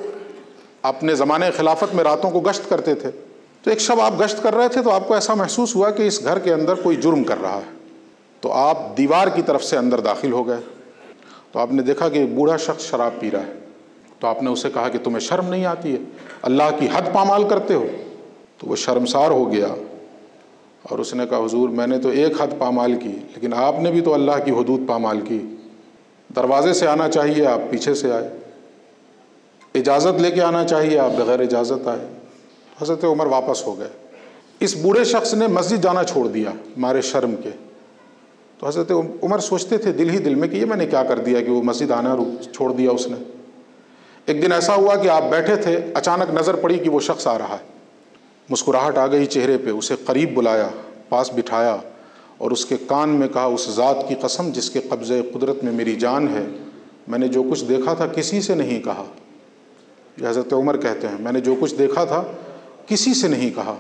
اپنے زمانے خلافت میں راتوں کو گشت کرتے تھے۔ تو ایک شب آپ گشت کر رہے تھے تو آپ کو ایسا محسوس ہوا کہ اس گھر کے اندر کوئی جرم کر رہا ہے، تو آپ دیوار کی طرف سے اندر داخل ہو گئے۔ تو آپ نے دیکھا کہ ایک بوڑھا شخص شراب پی رہا ہے، تو آپ نے اسے کہا کہ تمہیں شرم نہیں آتی ہے، اللہ کی حد پامال کرتے ہو؟ تو وہ شرمسار ہو گیا اور اس نے کہا حضور میں نے تو ایک حد پامال کی، لیکن آپ نے بھی تو اللہ کی حدود پامال کی، دروازے سے آنا چاہیے آپ پیچھے سے آئے، اجازت لے کے آنا چاہیے آپ بغیر اجازت آئے۔ حضرت عمر واپس ہو گئے۔ اس بوڑھے شخص نے مسجد جانا چھوڑ دیا مارے شرم کے۔ تو حضرت عمر سوچتے تھے دل ہی دل میں کہ یہ میں نے کیا کر دیا کہ وہ مسجد آنا چھوڑ دیا اس نے۔ ایک دن ایسا ہوا کہ آپ بیٹھے تھے، اچانک نظر پڑی کہ وہ شخص آ رہا ہے، مسکراہٹ آ گئی چہرے پہ، اسے قریب بلایا، پاس بٹھایا اور اس کے کان میں کہا اس ذات کی قسم جس کے قبضے قدرت میں میری جان ہے، میں نے جو کچھ دیکھا تھا کسی سے نہیں کہا۔ یہ حضرت عمر کہتے ہیں میں نے جو کچھ دیکھا تھا کسی سے نہیں کہا۔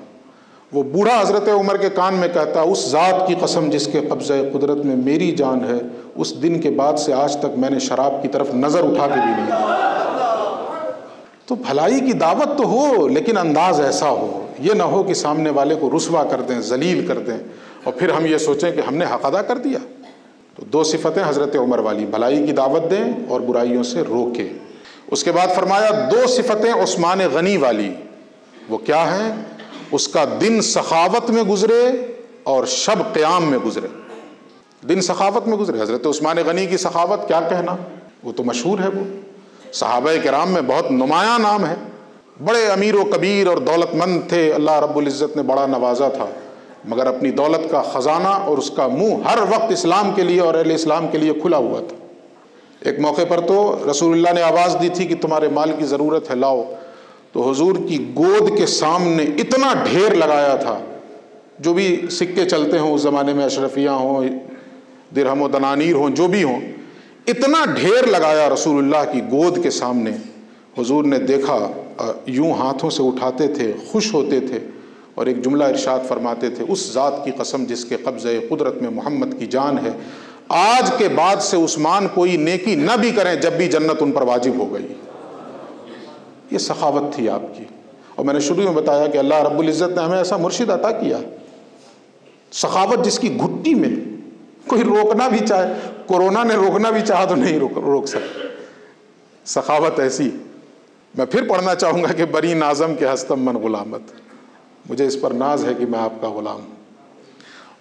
وہ بوڑھا حضرت عمر کے کان میں کہتا اس ذات کی قسم جس کے قبضہ قدرت میں میری جان ہے، اس دن کے بعد سے آج تک میں نے شراب کی طرف نظر اٹھا کے بھی نہیں کی۔ تو بھلائی کی دعوت تو ہو لیکن انداز ایسا ہو، یہ نہ ہو کہ سامنے والے کو رسوا کر دیں، ذلیل کر دیں اور پھر ہم یہ سوچیں کہ ہم نے حق ادا کر دیا۔ تو دو صفتیں حضرت عمر والی، بھلائی کی دعوت دیں اور برائیوں سے روکیں۔ اس کے بعد فرمایا دو صفتیں عثمان غنی والی، وہ کیا ہیں؟ اس کا دن سخاوت میں گزرے اور شب قیام میں گزرے۔ دن سخاوت میں گزرے، حضرت عثمان غنی کی سخاوت کیا کہنا، وہ تو مشہور ہے، وہ صحابہ کرام میں بہت نمایاں نام ہے، بڑے امیر و کبیر اور دولت مند تھے، اللہ رب العزت نے بڑا نوازا تھا، مگر اپنی دولت کا خزانہ اور اس کا منہ ہر وقت اسلام کے لیے اور اہل اسلام کے لیے کھلا ہوا تھا۔ ایک موقع پر تو رسول اللہ نے آواز دی تھی کہ تمہارے مال کی ضرورت ہے، لاؤ، تو حضور کی گود کے سامنے اتنا ڈھیر لگایا تھا، جو بھی سکے چلتے ہوں اس زمانے میں، اشرفیہ ہوں، درہم و دنانیر ہوں، جو بھی ہوں، اتنا ڈھیر لگایا رسول اللہ کی گود کے سامنے۔ حضور نے دیکھا، یوں ہاتھوں سے اٹھاتے تھے، خوش ہوتے تھے، اور ایک جملہ ارشاد فرماتے تھے، اس ذات کی قسم جس کے قبضہ قدرت میں محمد کی جان ہے، آج کے بعد سے عثمان کوئی نیکی نہ بھی کریں جب بھی جنت ان پر واجب ہو گئی۔ یہ سخاوت تھی آپ کی۔ اور میں نے شروع میں بتایا کہ اللہ رب العزت نے ہمیں ایسا مرشد عطا کیا، سخاوت جس کی گھٹی میں کوئی روکنا بھی چاہے، کورونا نے روکنا بھی چاہا تو نہیں روک سکتا۔ سخاوت ایسی، میں پھر پڑھنا چاہوں گا کہ بری نازم کے ہستم من غلامت، مجھے اس پر ناز ہے کہ میں آپ کا غلام ہوں۔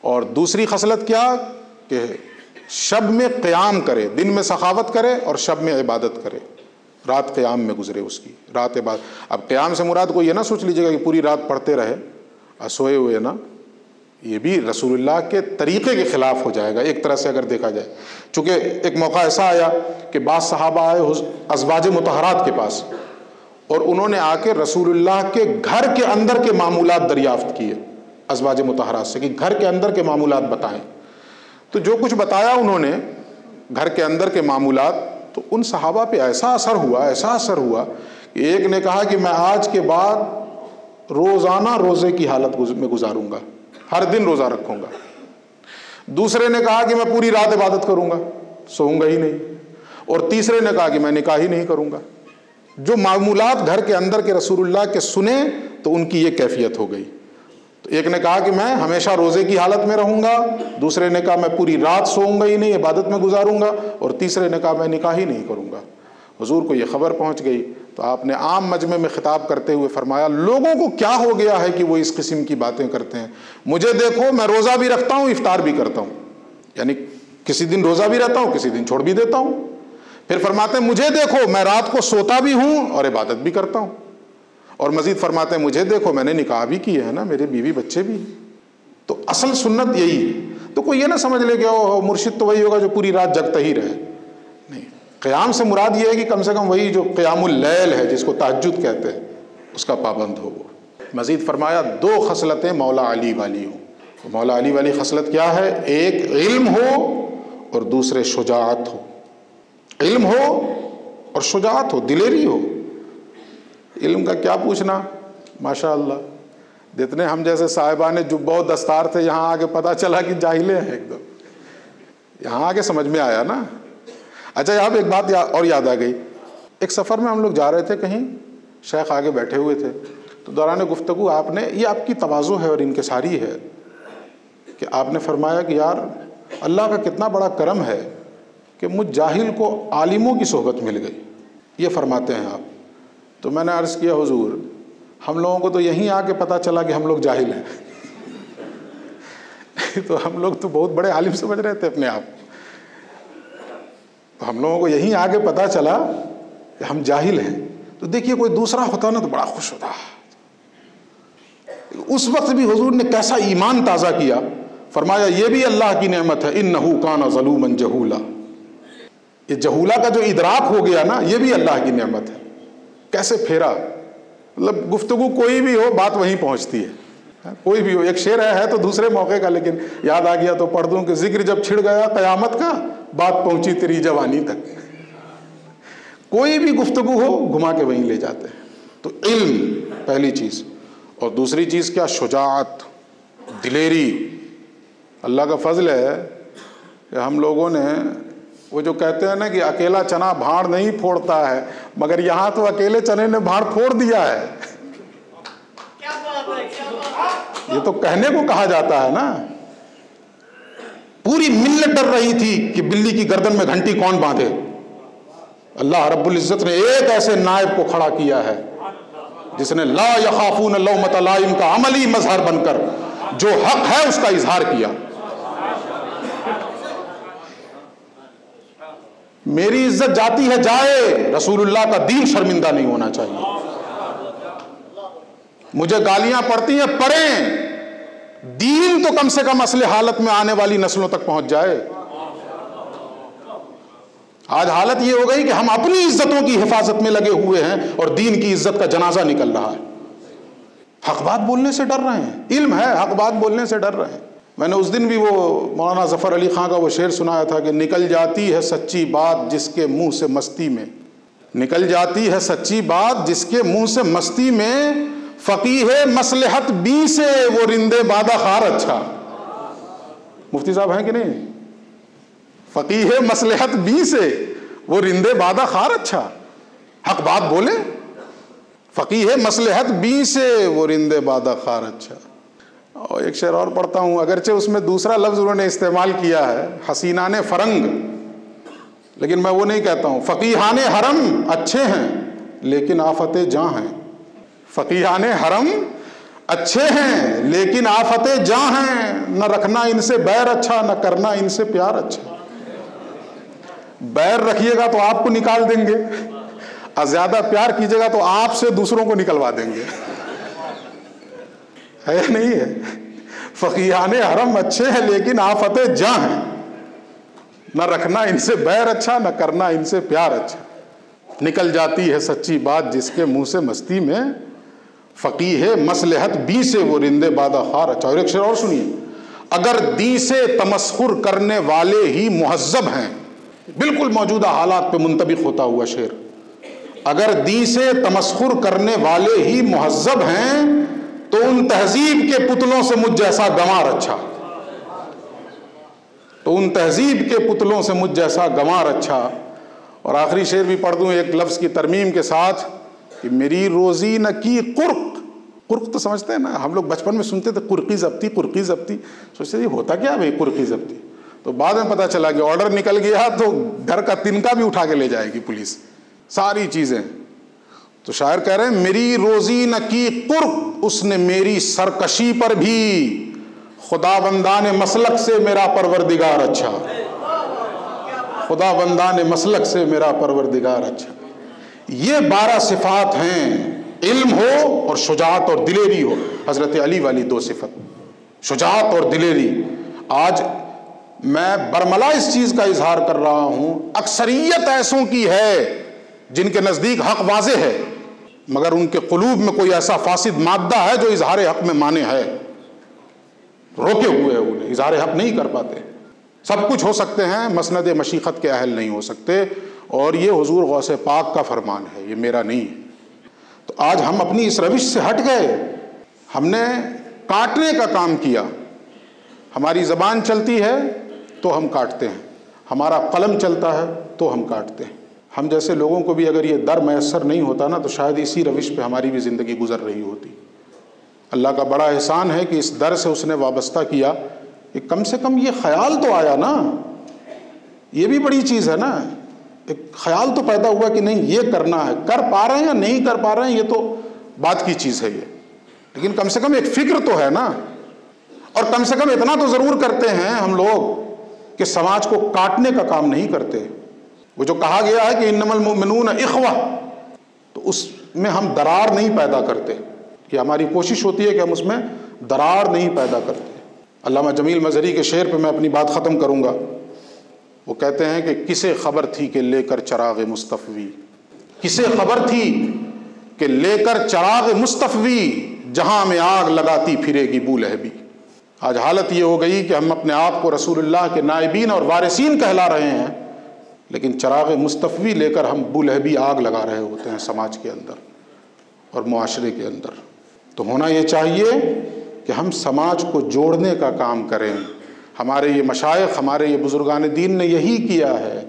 اور دوسری خصلت کیا کہ شب میں قیام کرے، دن میں سخاوت کرے اور شب میں عبادت کرے، رات قیام میں گزرے اس کی، رات عبادت۔ اب قیام سے مراد کو یہ نہ سوچ لیجیے گا کہ پوری رات پڑھتے رہے سوئے ہوئے نا، یہ بھی رسول اللہ کے طریقے کے خلاف ہو جائے گا ایک طرح سے اگر دیکھا جائے۔ چونکہ ایک موقع ایسا آیا کہ بعض صحابہ آئے ازواج مطہرات کے پاس، اور انہوں نے آ کے رسول اللہ کے گھر کے اندر کے معمولات دریافت کیے ازواج مطہرات سے کہ گھر کے اندر کے معمولات بتائیں۔ تو جو کچھ بتایا انہوں نے گھر کے اندر کے معمولات، تو ان صحابہ پہ ایسا اثر ہوا کہ ایک نے کہا کہ میں آج کے بعد روزانہ روزے کی حالت میں گزاروں گا، ہر دن روزہ رکھوں گا۔ دوسرے نے کہا کہ میں پوری رات عبادت کروں گا، سوؤں گا ہی نہیں۔ اور تیسرے نے کہا کہ میں نکاح ہی نہیں کروں گا۔ جو معمولات گھر کے اندر کے رسول اللہ کے سنے تو ان کی یہ کیفیت ہو گئی۔ تو ایک نے کہا کہ میں ہمیشہ روزے کی حالت میں رہوں گا، دوسرے نے کہا میں پوری رات سوؤں گا ہی نہیں، عبادت میں گزاروں گا، اور تیسرے نے کہا میں نکاح ہی نہیں کروں گا۔ حضور کو یہ خبر پہنچ گئی تو آپ نے عام مجمع میں خطاب کرتے ہوئے فرمایا، لوگوں کو کیا ہو گیا ہے کہ وہ اس قسم کی باتیں کرتے ہیں؟ مجھے دیکھو، میں روزہ بھی رکھتا ہوں، افطار بھی کرتا ہوں، یعنی کسی دن روزہ بھی رہتا ہوں، کسی دن چھوڑ بھی دیتا ہوں۔ پھر فرماتے ہیں مجھے دیکھو، میں رات کو سوتا بھی ہوں اور عبادت بھی کرتا ہوں۔ اور مزید فرماتے ہیں مجھے دیکھو، میں نے نکاح بھی کیے ہیں نا، میرے بیوی بچے بھی۔ تو اصل سنت یہی ہے۔ تو کوئی یہ نہ سمجھ لے کہ او مرشد تو وہی ہوگا جو پوری رات جگتا ہی رہے، نہیں۔ قیام سے مراد یہ ہے کہ کم سے کم وہی جو قیام اللیل ہے جس کو تہجد کہتے ہیں اس کا پابند ہو وہ۔ مزید فرمایا 2 خصلتیں مولا علی والی ہوں۔ مولا علی والی خصلت کیا ہے؟ ایک علم ہو اور دوسرے شجاعت ہو۔ علم ہو اور شجاعت ہو، دلیری ہو۔ علم کا کیا پوچھنا، ماشاء اللہ، جتنے ہم جیسے صاحبان جبہ و دستار تھے، یہاں آگے پتہ چلا کہ جاہلے ہیں ایک دم، یہاں آگے سمجھ میں آیا نا۔ اچھا یہاں پہ ایک بات اور یاد آ گئی۔ ایک سفر میں ہم لوگ جا رہے تھے کہیں، شیخ آگے بیٹھے ہوئے تھے، تو دوران گفتگو آپ نے، یہ آپ کی تواضع ہے اور انکساری ہے، کہ آپ نے فرمایا کہ یار اللہ کا کتنا بڑا کرم ہے کہ مجھ جاہل کو عالموں کی صحبت مل گئی، یہ فرماتے ہیں آپ۔ تو میں نے عرض کیا حضور، ہم لوگوں کو تو یہیں آ کے پتہ چلا کہ ہم لوگ جاہل ہیں تو ہم لوگ تو بہت بڑے عالم سمجھ رہے تھے اپنے آپ، تو ہم لوگوں کو یہیں آ کے پتہ چلا کہ ہم جاہل ہیں۔ تو دیکھیے کوئی دوسرا ہوتا نا تو بڑا خوش ہوتا۔ اس وقت بھی حضور نے کیسا ایمان تازہ کیا، فرمایا یہ بھی اللہ کی نعمت ہے، انہ کان ظلوما جہولا۔ یہ جہولا کا جو ادراک ہو گیا نا، یہ بھی اللہ کی نعمت ہے۔ کیسے پھیرا، مطلب گفتگو کوئی بھی ہو بات وہیں پہنچتی ہے، کوئی بھی ہو۔ ایک شعر ہے تو دوسرے موقع کا، لیکن یاد آ گیا تو پڑھ دوں کہ ذکر جب چھڑ گیا قیامت کا، بات پہنچی تیری جوانی تک۔ کوئی بھی گفتگو ہو گھما کے وہیں لے جاتے ہیں۔ تو علم پہلی چیز، اور دوسری چیز کیا؟ شجاعت، دلیری۔ اللہ کا فضل ہے کہ ہم لوگوں نے، وہ جو کہتے ہیں نا کہ اکیلا چنا بھاڑ نہیں پھوڑتا ہے، مگر یہاں تو اکیلے چنے نے بھاڑ پھوڑ دیا ہے۔ یہ تو کہنے کو کہا جاتا ہے نا۔ پوری ملت ڈر رہی تھی کہ بلی کی گردن میں گھنٹی کون باندھے، اللہ رب العزت نے ایک ایسے نائب کو کھڑا کیا ہے جس نے لا یخافون لومۃ لائم کا عملی مظہر بن کر جو حق ہے اس کا اظہار کیا۔ میری عزت جاتی ہے جائے، رسول اللہ کا دین شرمندہ نہیں ہونا چاہیے۔ مجھے گالیاں پڑتی ہیں، پڑھیں، دین تو کم سے کم اصل حالت میں آنے والی نسلوں تک پہنچ جائے۔ آج حالت یہ ہو گئی کہ ہم اپنی عزتوں کی حفاظت میں لگے ہوئے ہیں اور دین کی عزت کا جنازہ نکل رہا ہے۔ حق بات بولنے سے ڈر رہے ہیں، علم ہے، حق بات بولنے سے ڈر رہے ہیں۔ میں نے اس دن بھی وہ مولانا ظفر علی خان کا وہ شعر سنایا تھا کہ نکل جاتی ہے سچی بات جس کے منہ سے مستی میں، نکل جاتی ہے سچی بات جس کے منہ سے مستی میں، فقیہ مصلحت بی سے وہ رندے بادہ خار اچھا۔ مفتی صاحب ہیں کہ نہیں؟ فقیہ مصلحت بی سے وہ رندے بادہ خار اچھا، حق بات بولے، فقیہ مصلحت بی سے وہ رندے بادہ خار اچھا۔ اور ایک شعر اور پڑھتا ہوں، اگرچہ اس میں دوسرا لفظ انہوں نے استعمال کیا ہے حسینان فرنگ، لیکن میں وہ نہیں کہتا ہوں۔ فقیہان حرم اچھے ہیں لیکن آفت جاں ہیں، فقیہان حرم اچھے ہیں لیکن آفت جاں ہیں، نہ رکھنا ان سے بیر اچھا نہ کرنا ان سے پیار اچھا۔ بیر رکھیے گا تو آپ کو نکال دیں گے اور زیادہ پیار کیجیے گا تو آپ سے دوسروں کو نکلوا دیں گے، ہے نہیں ہے؟ فقیہان حرم اچھے ہیں لیکن آفت جاں ہیں، نہ رکھنا ان سے بیر اچھا نہ کرنا ان سے پیار اچھا۔ نکل جاتی ہے سچی بات جس کے منہ سے مستی میں، فقیہ مصلحت بی سے وہ رندے بادہ خار اچھا۔ اور ایک شعر اور سنیے، اگر دی سے تمسخر کرنے والے ہی مہذب ہیں، بالکل موجودہ حالات پہ منطبق ہوتا ہوا شعر، اگر دی سے تمسخر کرنے والے ہی مہذب ہیں تو ان تہذیب کے پتلوں سے مجھ جیسا گنوار اچھا، تو ان تہذیب کے پتلوں سے مجھ جیسا گنوار اچھا۔ اور آخری شعر بھی پڑھ دوں ایک لفظ کی ترمیم کے ساتھ کہ میری روزی نہ کی قرق، قرق تو سمجھتے ہیں نا ہم لوگ، بچپن میں سنتے تھے قرقی ضبطی، قرقی ضبطی، سوچتے یہ ہوتا کیا بھائی قرقی ضبطی؟ تو بعد میں پتہ چلا کہ آرڈر نکل گیا تو گھر کا تنکا بھی اٹھا کے لے جائے گی پولیس، ساری چیزیں۔ تو شاعر کہہ رہے ہیں میری روزی نہ کی قرق، اس نے میری سرکشی پر بھی خدا بندان مسلک سے میرا پروردگار اچھا، خدا بندان مسلک سے میرا پروردگار اچھا۔ یہ 12 صفات ہیں، علم ہو اور شجاعت اور دلیری ہو، حضرت علی والی 2 صفت، شجاعت اور دلیری۔ آج میں برملا اس چیز کا اظہار کر رہا ہوں، اکثریت ایسوں کی ہے جن کے نزدیک حق واضح ہے مگر ان کے قلوب میں کوئی ایسا فاسد مادہ ہے جو اظہار حق میں مانے ہے، روکے ہوئے ہیں، انہیں اظہار حق نہیں کر پاتے۔ سب کچھ ہو سکتے ہیں، مسند مشیخت کے اہل نہیں ہو سکتے، اور یہ حضور غوث پاک کا فرمان ہے، یہ میرا نہیں ہے۔ تو آج ہم اپنی اس روش سے ہٹ گئے، ہم نے کاٹنے کا کام کیا۔ ہماری زبان چلتی ہے تو ہم کاٹتے ہیں، ہمارا قلم چلتا ہے تو ہم کاٹتے ہیں۔ ہم جیسے لوگوں کو بھی اگر یہ در میسر نہیں ہوتا نا تو شاید اسی روش پہ ہماری بھی زندگی گزر رہی ہوتی۔ اللہ کا بڑا احسان ہے کہ اس در سے اس نے وابستہ کیا کہ کم سے کم یہ خیال تو آیا نا، یہ بھی بڑی چیز ہے نا، ایک خیال تو پیدا ہوا کہ نہیں یہ کرنا ہے، کر پا رہے ہیں یا نہیں کر پا رہے ہیں یہ تو بات کی چیز ہے، یہ لیکن کم سے کم ایک فکر تو ہے نا۔ اور کم سے کم اتنا تو ضرور کرتے ہیں ہم لوگ کہ سماج کو کاٹنے کا کام نہیں کرتے۔ وہ جو کہا گیا ہے کہ انما المؤمنون اخوہ، تو اس میں ہم درار نہیں پیدا کرتے، کہ ہماری کوشش ہوتی ہے کہ ہم اس میں درار نہیں پیدا کرتے۔ علامہ جمیل مظہری کے شعر پہ میں اپنی بات ختم کروں گا۔ وہ کہتے ہیں کہ کسے خبر تھی کہ لے کر چراغ مصطفی، کسے خبر تھی کہ لے کر چراغ مصطفی جہاں میں آگ لگاتی پھرے گی بولہبی۔ آج حالت یہ ہو گئی کہ ہم اپنے آپ کو رسول اللہ کے نائبین اور وارثین کہلا رہے ہیں، لیکن چراغ مصطفی لے کر ہم بولہبی آگ لگا رہے ہوتے ہیں سماج کے اندر اور معاشرے کے اندر۔ تو ہونا یہ چاہیے کہ ہم سماج کو جوڑنے کا کام کریں۔ ہمارے یہ مشائخ، ہمارے یہ بزرگان دین نے یہی کیا ہے،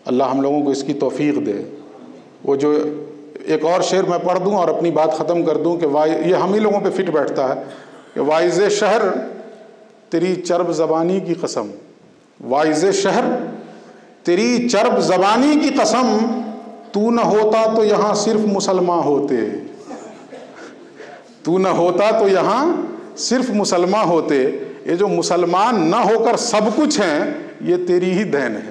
اللہ ہم لوگوں کو اس کی توفیق دے۔ وہ جو ایک اور شعر میں پڑھ دوں اور اپنی بات ختم کر دوں کہ یہ ہم ہی لوگوں پہ فٹ بیٹھتا ہے کہ واعظ شہر تیری چرب زبانی کی قسم، واعظ شہر تیری چرب زبانی کی قسم، تو نہ ہوتا تو یہاں صرف مسلمان ہوتے، تو نہ ہوتا تو یہاں صرف مسلمان ہوتے۔ یہ جو مسلمان نہ ہو کر سب کچھ ہیں، یہ تیری ہی دین ہے۔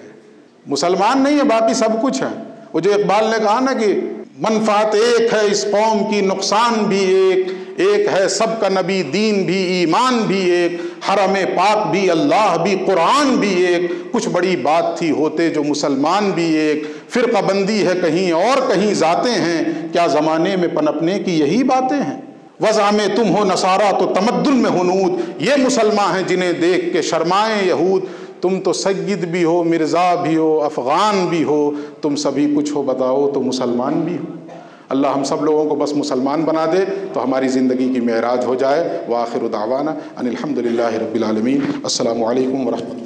مسلمان نہیں ہے، باقی سب کچھ ہیں۔ وہ جو اقبال نے کہا نا کہ منفعت ایک ہے اس قوم کی، نقصان بھی ایک، ایک ہے سب کا نبی، دین بھی، ایمان بھی ایک، حرم پاک بھی، اللہ بھی، قرآن بھی ایک، کچھ بڑی بات تھی ہوتے جو مسلمان بھی ایک، فرقہ بندی ہے کہیں اور کہیں ذاتیں ہیں، کیا زمانے میں پنپنے کی یہی باتیں ہیں؟ وضع میں تم ہو نصارہ تو تمدن میں ہنود، یہ مسلمان ہیں جنہیں دیکھ کے شرمائیں یہود، تم تو سید بھی ہو، مرزا بھی ہو، افغان بھی ہو، تم سبھی کچھ ہو بتاؤ تو مسلمان بھی ہو۔ اللہ ہم سب لوگوں کو بس مسلمان بنا دے تو ہماری زندگی کی معراج ہو جائے۔ وآخر دعوانا ان الحمد للہ رب العالمین۔ السلام علیکم ورحمۃ اللہ۔